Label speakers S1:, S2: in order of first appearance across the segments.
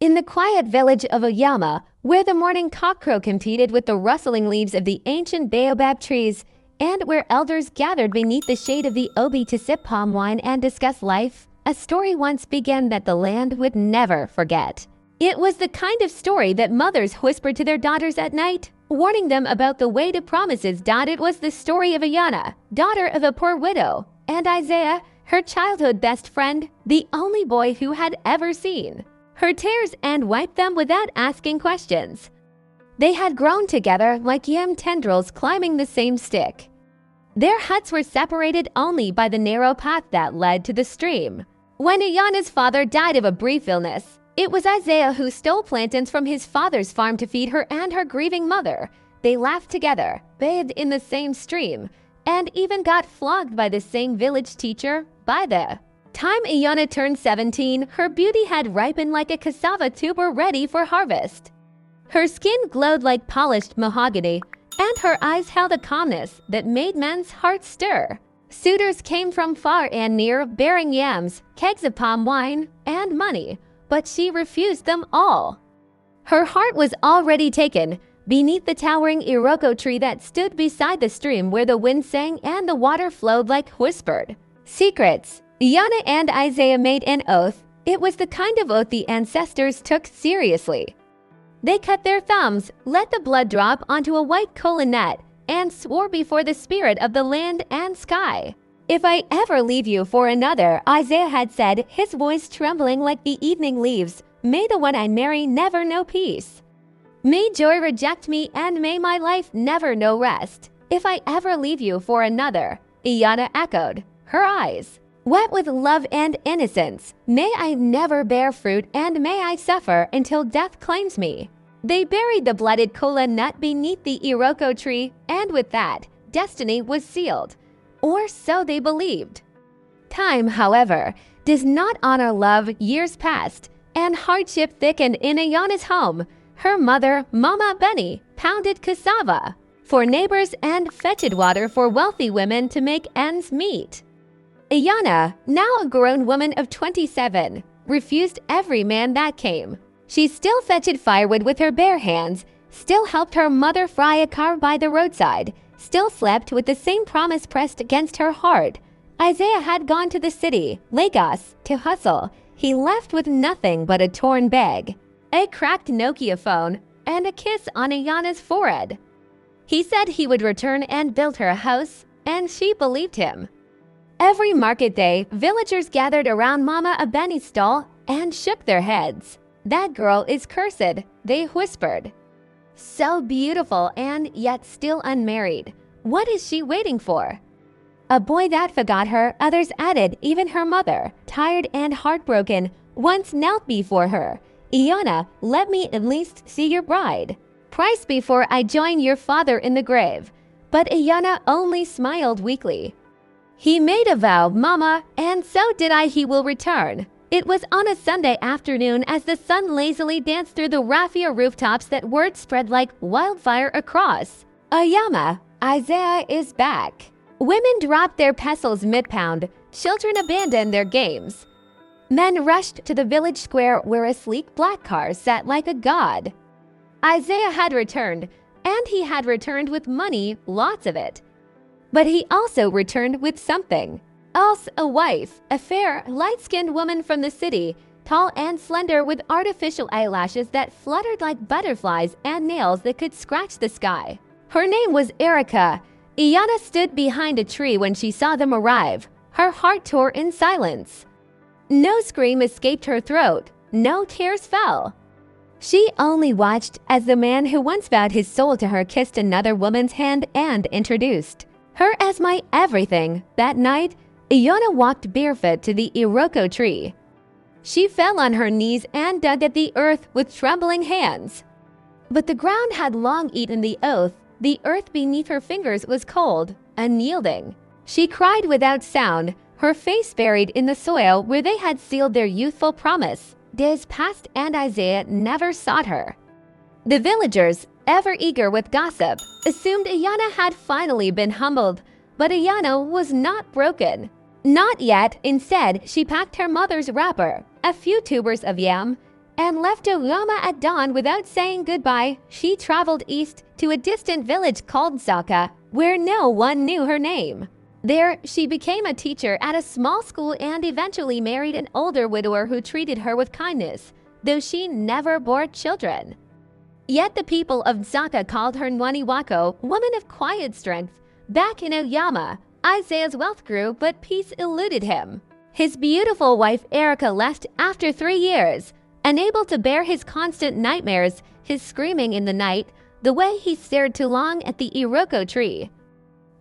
S1: In the quiet village of Oyama, where the morning cockcrow competed with the rustling leaves of the ancient baobab trees, and where elders gathered beneath the shade of the obi to sip palm wine and discuss life, a story once began that the land would never forget. It was the kind of story that mothers whispered to their daughters at night, warning them about the way to promises. It was the story of Ayana, daughter of a poor widow, and Isaiah, her childhood best friend, the only boy who had ever seen her tears and wiped them without asking questions. They had grown together like yam tendrils climbing the same stick. Their huts were separated only by the narrow path that led to the stream. When Ayana's father died of a brief illness, it was Isaiah who stole plantains from his father's farm to feed her and her grieving mother. They laughed together, bathed in the same stream, and even got flogged by the same village teacher. By the time Ayana turned 17, her beauty had ripened like a cassava tuber ready for harvest. Her skin glowed like polished mahogany, and her eyes held a calmness that made men's hearts stir. Suitors came from far and near, bearing yams, kegs of palm wine, and money, but she refused them all. Her heart was already taken beneath the towering iroko tree that stood beside the stream where the wind sang and the water flowed like whispered secrets. Ayana and Isaiah made an oath. It was the kind of oath the ancestors took seriously. They cut their thumbs, let the blood drop onto a white colanet, and swore before the spirit of the land and sky. "If I ever leave you for another," Isaiah had said, his voice trembling like the evening leaves, "may the one I marry never know peace. May joy reject me, and may my life never know rest. If I ever leave you for another," Ayana echoed, her eyes wet with love and innocence. "May I never bear fruit, and may I suffer until death claims me." They buried the blooded kola nut beneath the iroko tree, and with that, destiny was sealed. Or so they believed. Time, however, does not honor love. Years passed, and hardship thickened in Ayana's home. Her mother, Mama Benny, pounded cassava for neighbors and fetched water for wealthy women to make ends meet. Ayana, now a grown woman of 27, refused every man that came. She still fetched firewood with her bare hands, still helped her mother fry a carve by the roadside, still slept with the same promise pressed against her heart. Isaiah had gone to the city, Lagos, to hustle. He left with nothing but a torn bag, a cracked Nokia phone, and a kiss on Ayana's forehead. He said he would return and build her a house, and she believed him. Every market day, villagers gathered around Mama Abeni's stall and shook their heads. "That girl is cursed," they whispered. "So beautiful and yet still unmarried. What is she waiting for?" "A boy that forgot her," others added. Even her mother, tired and heartbroken, once knelt before her. "Ayana, let me at least see your bride price before I join your father in the grave." But Ayana only smiled weakly. "He made a vow, Mama, and so did I. He will return." It was on a Sunday afternoon as the sun lazily danced through the raffia rooftops that word spread like wildfire across. "Oyama, Isaiah is back." Women dropped their pestles mid-pound. Children abandoned their games. Men rushed to the village square where a sleek black car sat like a god. Isaiah had returned, and he had returned with money, lots of it. But he also returned with something else, a wife, a fair, light-skinned woman from the city, tall and slender with artificial eyelashes that fluttered like butterflies and nails that could scratch the sky. Her name was Erica. Ayana stood behind a tree when she saw them arrive. Her heart tore in silence. No scream escaped her throat. No tears fell. She only watched as the man who once vowed his soul to her kissed another woman's hand and introduced her as my everything. That night, Ayana walked barefoot to the iroko tree. She fell on her knees and dug at the earth with trembling hands. But the ground had long eaten the oath. The earth beneath her fingers was cold, unyielding. She cried without sound, her face buried in the soil where they had sealed their youthful promise. Days passed and Isaiah never sought her. The villagers, ever eager with gossip, assumed Ayana had finally been humbled, but Ayana was not broken. Not yet. Instead, she packed her mother's wrapper, a few tubers of yam, and left Oyama at dawn without saying goodbye. She traveled east to a distant village called Saka, where no one knew her name. There, she became a teacher at a small school and eventually married an older widower who treated her with kindness, though she never bore children. Yet the people of Saka called her Nwaniwako, woman of quiet strength. Back in Oyama, Isaiah's wealth grew, but peace eluded him. His beautiful wife Erica left after 3 years. Unable to bear his constant nightmares, his screaming in the night, the way he stared too long at the iroko tree.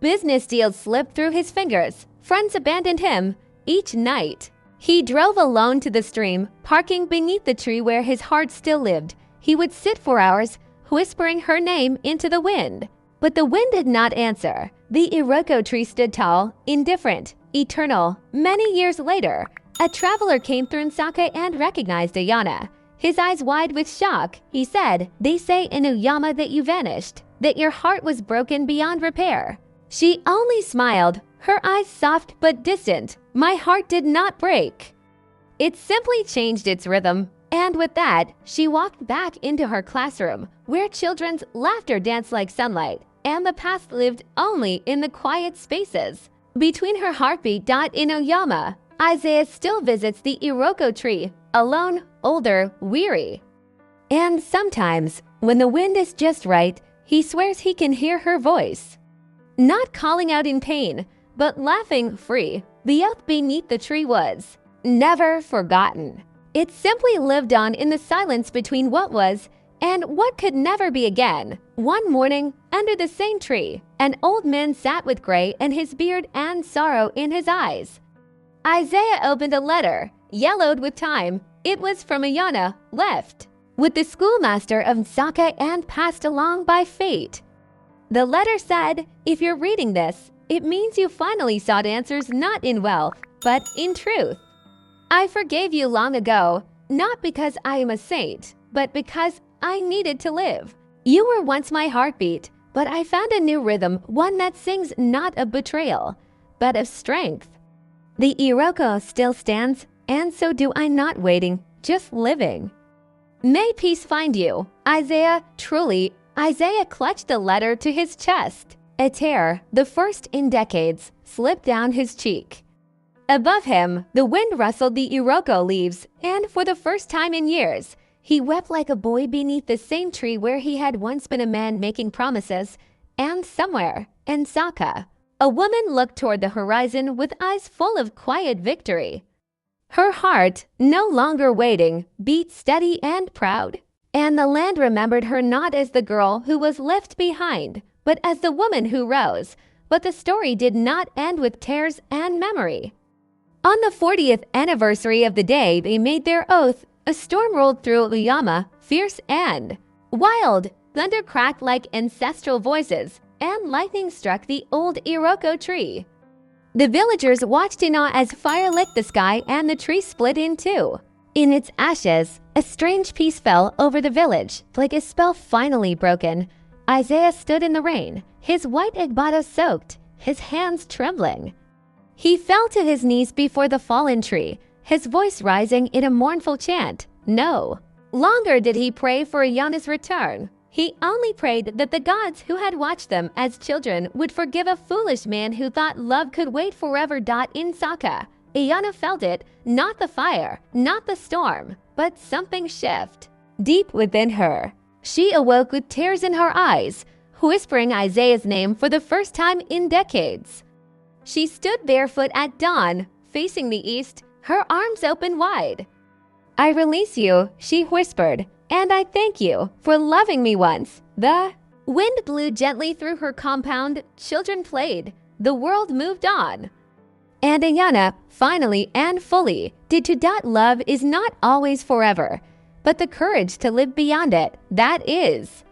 S1: Business deals slipped through his fingers. Friends abandoned him. Each night, he drove alone to the stream, parking beneath the tree where his heart still lived. He would sit for hours, whispering her name into the wind. But the wind did not answer. The iroko tree stood tall, indifferent, eternal. Many years later, a traveler came through Saka and recognized Ayana. His eyes wide with shock, he said, "They say in Oyama that you vanished, that your heart was broken beyond repair." She only smiled, her eyes soft but distant. "My heart did not break." It simply changed its rhythm. And with that, she walked back into her classroom, where children's laughter danced like sunlight, and the past lived only in the quiet spaces. Between her heartbeat in Oyama, Isaiah still visits the iroko tree, alone, older, weary. And sometimes, when the wind is just right, he swears he can hear her voice. Not calling out in pain, but laughing free. The oath beneath the tree was never forgotten. It simply lived on in the silence between what was and what could never be again. One morning, under the same tree, an old man sat with gray in his beard and sorrow in his eyes. Isaiah opened a letter, yellowed with time. It was from Ayana, left with the schoolmaster of Saka and passed along by fate. The letter said, "If you're reading this, it means you finally sought answers not in wealth, but in truth. I forgave you long ago, not because I am a saint, but because I needed to live. You were once my heartbeat, but I found a new rhythm, one that sings not of betrayal, but of strength. The iroko still stands, and so do I, not waiting, just living. May peace find you, Isaiah, truly." Isaiah clutched the letter to his chest. A tear, the first in decades, slipped down his cheek. Above him, the wind rustled the iroko leaves, and for the first time in years, he wept like a boy beneath the same tree where he had once been a man making promises. And somewhere, in Saka, a woman looked toward the horizon with eyes full of quiet victory. Her heart, no longer waiting, beat steady and proud. And the land remembered her not as the girl who was left behind, but as the woman who rose. But the story did not end with tears and memory. On the 40th anniversary of the day they made their oath, a storm rolled through Oyama, fierce and wild. Thunder cracked like ancestral voices, and lightning struck the old iroko tree. The villagers watched in awe as fire licked the sky and the tree split in two. In its ashes, a strange peace fell over the village, like a spell finally broken. Isaiah stood in the rain, his white igbado soaked, his hands trembling. He fell to his knees before the fallen tree, his voice rising in a mournful chant. No longer did he pray for Ayana's return. He only prayed that the gods who had watched them as children would forgive a foolish man who thought love could wait forever. In Saka, Ayana felt it, not the fire, not the storm, but something shift deep within her. She awoke with tears in her eyes, whispering Isaiah's name for the first time in decades. She stood barefoot at dawn, facing the east, her arms open wide. "I release you," she whispered, "and I thank you for loving me once." The wind blew gently through her compound, children played, the world moved on. And Ayana, finally and fully, did to that love is not always forever, but the courage to live beyond it, that is.